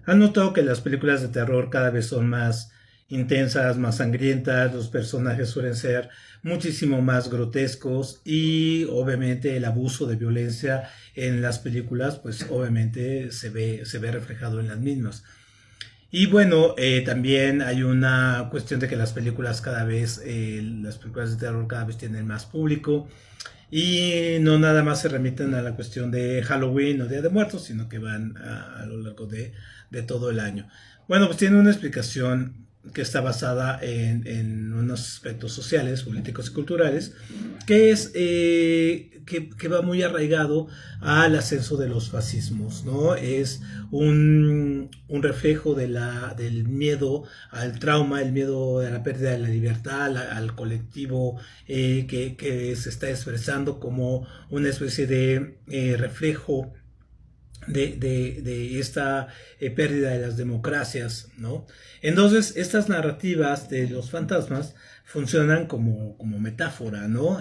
¿Han notado que las películas de terror cada vez son más intensas, más sangrientas? Los personajes suelen ser muchísimo más grotescos y obviamente el abuso de violencia en las películas pues obviamente se ve reflejado en las mismas. Y bueno, también hay una cuestión de que las películas de terror cada vez tienen más público y no nada más se remiten a la cuestión de Halloween o Día de Muertos, sino que van a lo largo de todo el año. Bueno, pues tiene una explicación que está basada en unos aspectos sociales, políticos y culturales, que va muy arraigado al ascenso de los fascismos, ¿no? Es un reflejo del miedo al trauma, el miedo a la pérdida de la libertad, al colectivo que se está expresando como una especie de reflejo de esta pérdida de las democracias, ¿no? Entonces, estas narrativas de los fantasmas funcionan como metáfora, ¿no?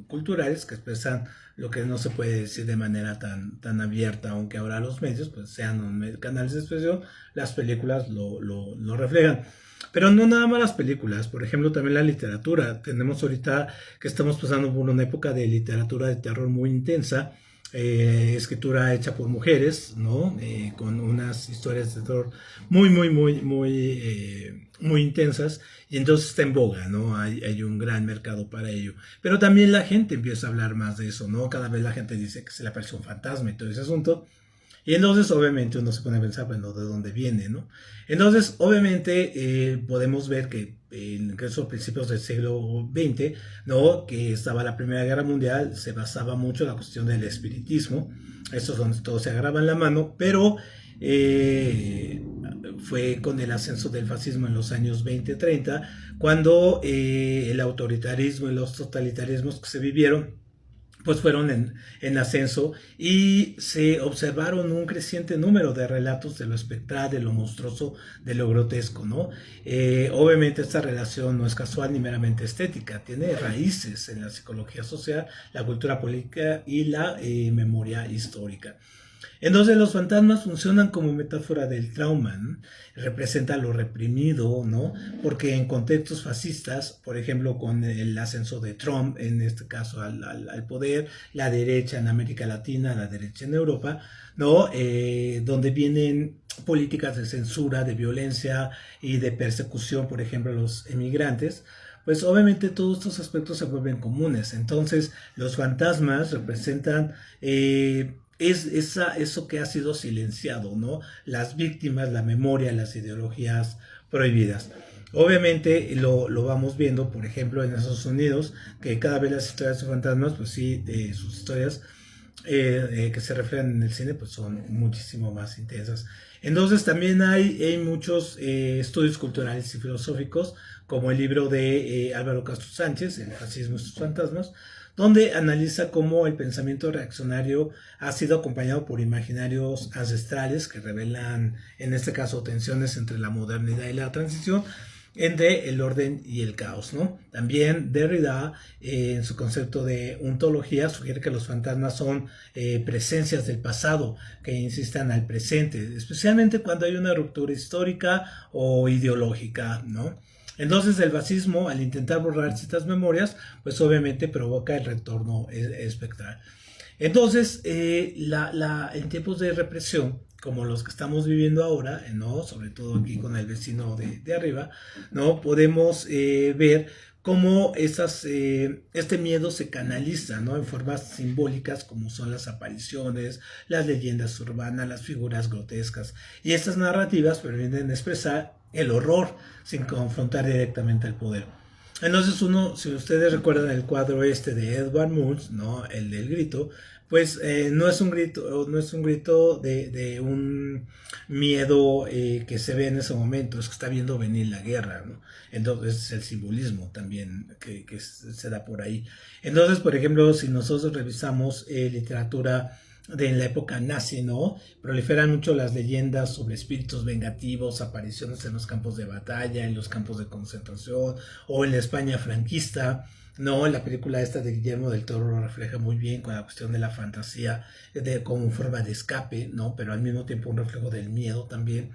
Culturales que expresan lo que no se puede decir de manera tan abierta, aunque ahora los medios pues sean canales de expresión, las películas lo reflejan. Pero no nada más las películas, por ejemplo, también la literatura. Tenemos ahorita que estamos pasando por una época de literatura de terror muy intensa, escritura hecha por mujeres, ¿no? Con unas historias de terror muy intensas, y entonces está en boga, ¿no? Hay un gran mercado para ello. Pero también la gente empieza a hablar más de eso, ¿no? Cada vez la gente dice que se le apareció un fantasma y todo ese asunto. Y entonces, obviamente, uno se pone a pensar, bueno, ¿de dónde viene, no? Entonces, obviamente, podemos ver que en esos principios del siglo XX, ¿no? Que estaba la Primera Guerra Mundial, se basaba mucho en la cuestión del espiritismo. Eso es donde todo se agarraba en la mano, pero eh, fue con el ascenso del fascismo en los años 20-30, cuando el autoritarismo y los totalitarismos que se vivieron pues fueron en ascenso y se observaron un creciente número de relatos de lo espectral, de lo monstruoso, de lo grotesco, ¿no? Obviamente esta relación no es casual ni meramente estética, tiene raíces en la psicología social, la cultura política y la memoria histórica. Entonces los fantasmas funcionan como metáfora del trauma, ¿no? Representa lo reprimido, ¿no? Porque en contextos fascistas, por ejemplo, con el ascenso de Trump, en este caso al poder, la derecha en América Latina, la derecha en Europa, ¿no? Donde vienen políticas de censura, de violencia y de persecución, por ejemplo, a los emigrantes, pues obviamente todos estos aspectos se vuelven comunes. Entonces, los fantasmas representan eso que ha sido silenciado, ¿no? Las víctimas, la memoria, las ideologías prohibidas. Obviamente lo vamos viendo, por ejemplo, en Estados Unidos, que cada vez las historias de fantasmas, pues sí, sus historias que se reflejan en el cine, pues son muchísimo más intensas. Entonces también hay muchos estudios culturales y filosóficos, como el libro de Álvaro Castro Sánchez, El fascismo y sus fantasmas, donde analiza cómo el pensamiento reaccionario ha sido acompañado por imaginarios ancestrales que revelan, en este caso, tensiones entre la modernidad y la transición, entre el orden y el caos, ¿no? También Derrida, en su concepto de ontología, sugiere que los fantasmas son presencias del pasado que insistan al presente, especialmente cuando hay una ruptura histórica o ideológica, ¿no? Entonces el fascismo, al intentar borrar ciertas memorias, pues obviamente provoca el retorno espectral. Entonces, en tiempos de represión, como los que estamos viviendo ahora, ¿no? Sobre todo aquí con el vecino de arriba, ¿no? Podemos ver cómo este miedo se canaliza, ¿no? En formas simbólicas como son las apariciones, las leyendas urbanas, las figuras grotescas. Y estas narrativas permiten expresar el horror sin confrontar directamente al poder. Entonces si ustedes recuerdan el cuadro este de Edvard Munch, ¿no? El del grito, pues no es un grito de un miedo que se ve en ese momento, es que está viendo venir la guerra, ¿no? Entonces el simbolismo también que se da por ahí. Entonces, por ejemplo, si nosotros revisamos literatura de la época nazi, ¿no? Proliferan mucho las leyendas sobre espíritus vengativos, apariciones en los campos de batalla, en los campos de concentración o en la España franquista. No, la película esta de Guillermo del Toro lo refleja muy bien con la cuestión de la fantasía como forma de escape, ¿no? Pero al mismo tiempo un reflejo del miedo también.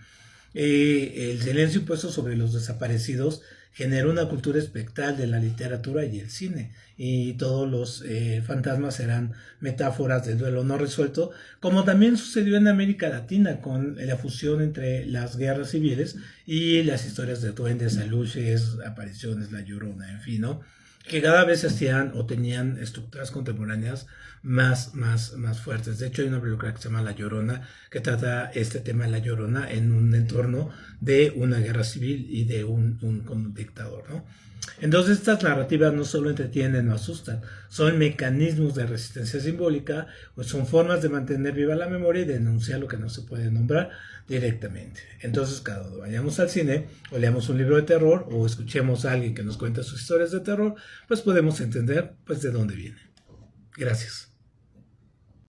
El silencio impuesto sobre los desaparecidos generó una cultura espectral de la literatura y el cine, y todos los fantasmas eran metáforas del duelo no resuelto, como también sucedió en América Latina con la fusión entre las guerras civiles y las historias de duendes, aluches, apariciones, la llorona, en fin, ¿no? Que cada vez hacían o tenían estructuras contemporáneas más fuertes. De hecho, hay una película que se llama La Llorona, que trata este tema de La Llorona en un entorno de una guerra civil y de un dictador, ¿no? Entonces estas narrativas no solo entretienen o asustan, son mecanismos de resistencia simbólica, o son formas de mantener viva la memoria y denunciar lo que no se puede nombrar directamente. Entonces, cuando vayamos al cine, o leamos un libro de terror, o escuchemos a alguien que nos cuente sus historias de terror, pues podemos entender pues de dónde viene. Gracias.